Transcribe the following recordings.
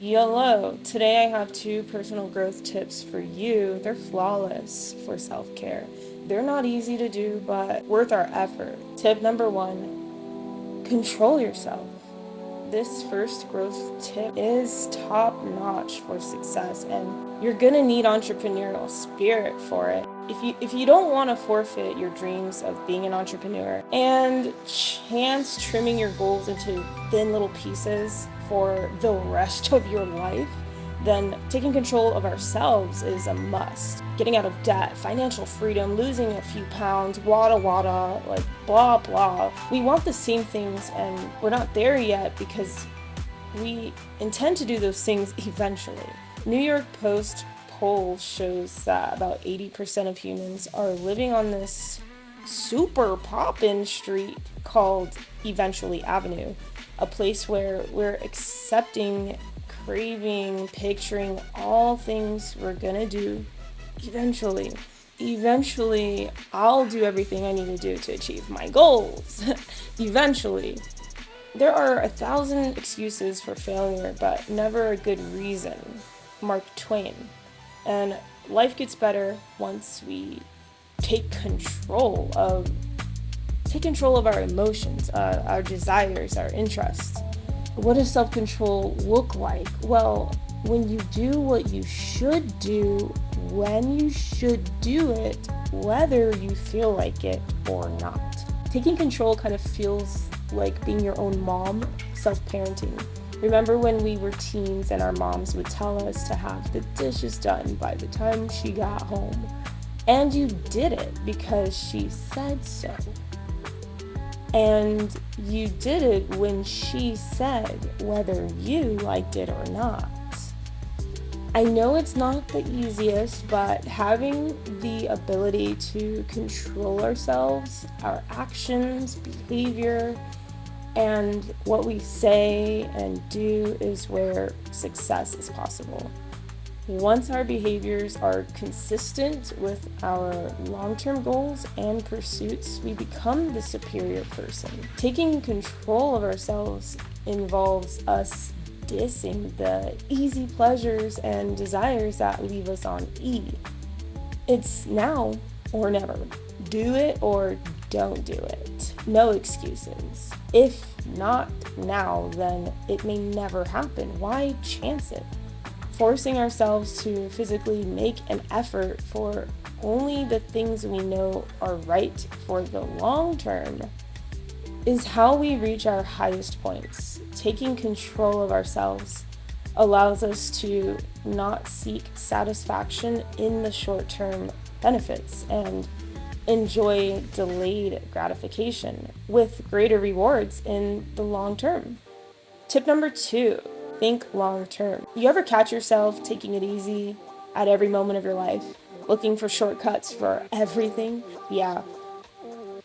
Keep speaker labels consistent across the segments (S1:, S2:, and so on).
S1: YOLO! Today I have two personal growth tips for you. They're flawless for self-care. They're not easy to do, but worth our effort. Tip number one, control yourself. This first growth tip is top notch for success, and you're gonna need entrepreneurial spirit for it. If you don't want to forfeit your dreams of being an entrepreneur and chance trimming your goals into thin little pieces for the rest of your life, then taking control of ourselves is a must. Getting out of debt, financial freedom, losing a few pounds, wada wada, like blah blah. We want the same things and we're not there yet because we intend to do those things eventually. New York Post poll shows that about 80% of humans are living on this super poppin' street called Eventually Avenue, a place where we're accepting, craving, picturing all things we're gonna do eventually. Eventually, I'll do everything I need to do to achieve my goals. Eventually. There are 1,000 excuses for failure, but never a good reason. Mark Twain. And life gets better once we take control of our emotions, our desires, our interests. What does self-control look like? Well, when you do what you should do, when you should do it, whether you feel like it or not. Taking control kind of feels like being your own mom, self-parenting. Remember when we were teens and our moms would tell us to have the dishes done by the time she got home? And you did it because she said so. And you did it when she said whether you liked it or not. I know it's not the easiest, but having the ability to control ourselves, our actions, behavior, and what we say and do is where success is possible. Once our behaviors are consistent with our long-term goals and pursuits, we become the superior person. Taking control of ourselves involves us dissing the easy pleasures and desires that leave us on E. It's now or never. Do it or don't do it. No excuses. If not now, then it may never happen. Why chance it? Forcing ourselves to physically make an effort for only the things we know are right for the long term is how we reach our highest points. Taking control of ourselves allows us to not seek satisfaction in the short-term benefits and enjoy delayed gratification with greater rewards in the long term. Tip number 2, think long term. You ever catch yourself taking it easy at every moment of your life, looking for shortcuts for everything? Yeah,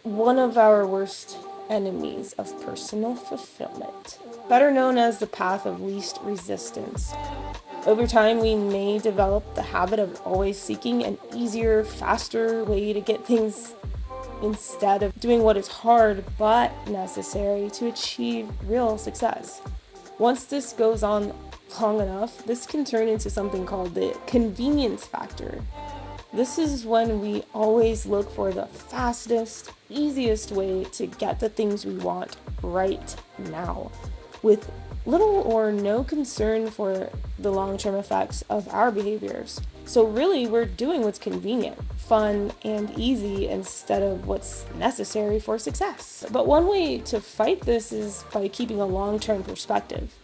S1: one of our worst enemies of personal fulfillment, better known as the path of least resistance. Over time, we may develop the habit of always seeking an easier, faster way to get things instead of doing what is hard but necessary to achieve real success. Once this goes on long enough, this can turn into something called the convenience factor. This is when we always look for the fastest, easiest way to get the things we want right now, with little or no concern for the long-term effects of our behaviors. So really, we're doing what's convenient, fun, and easy instead of what's necessary for success. But one way to fight this is by keeping a long-term perspective.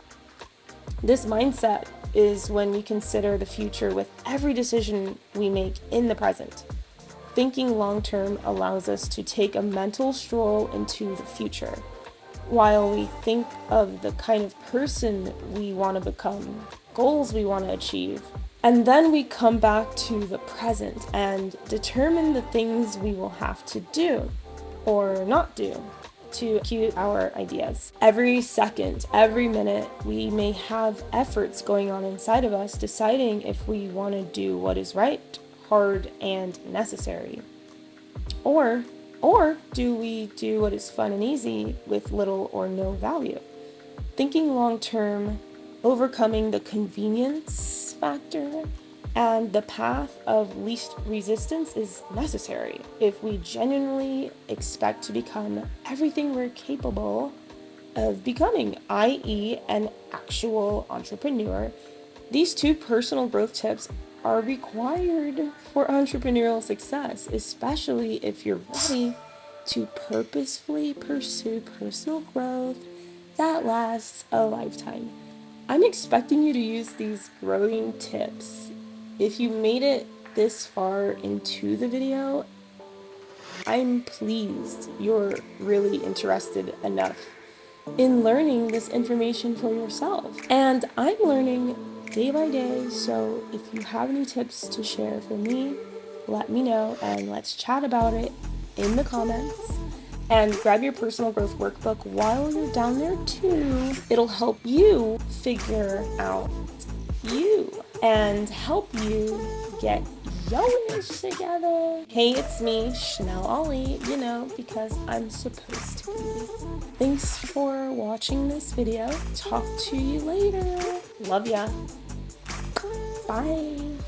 S1: This mindset is when we consider the future with every decision we make in the present. Thinking long-term allows us to take a mental stroll into the future, while we think of the kind of person we want to become, goals we want to achieve, and then we come back to the present and determine the things we will have to do or not do to execute our ideas. Every second, every minute, we may have efforts going on inside of us deciding if we want to do what is right, hard, and necessary. Or do we do what is fun and easy with little or no value? Thinking long term overcoming the convenience factor and the path of least resistance is necessary if we genuinely expect to become everything we're capable of becoming, i.e., an actual entrepreneur. These 2 personal growth tips are required for entrepreneurial success, especially if you're ready to purposefully pursue personal growth that lasts a lifetime. I'm expecting you to use these growing tips. If you made it this far into the video, I'm pleased you're really interested enough in learning this information for yourself. And I'm learning day by day, so if you have any tips to share for me, let me know and let's chat about it in the comments. And grab your personal growth workbook while you're down there too. It'll help you figure out you and help you get yours together. Hey, it's me, Chanel Ollie, because I'm supposed to be. Thanks for watching this video. Talk to you later. Love ya. Bye.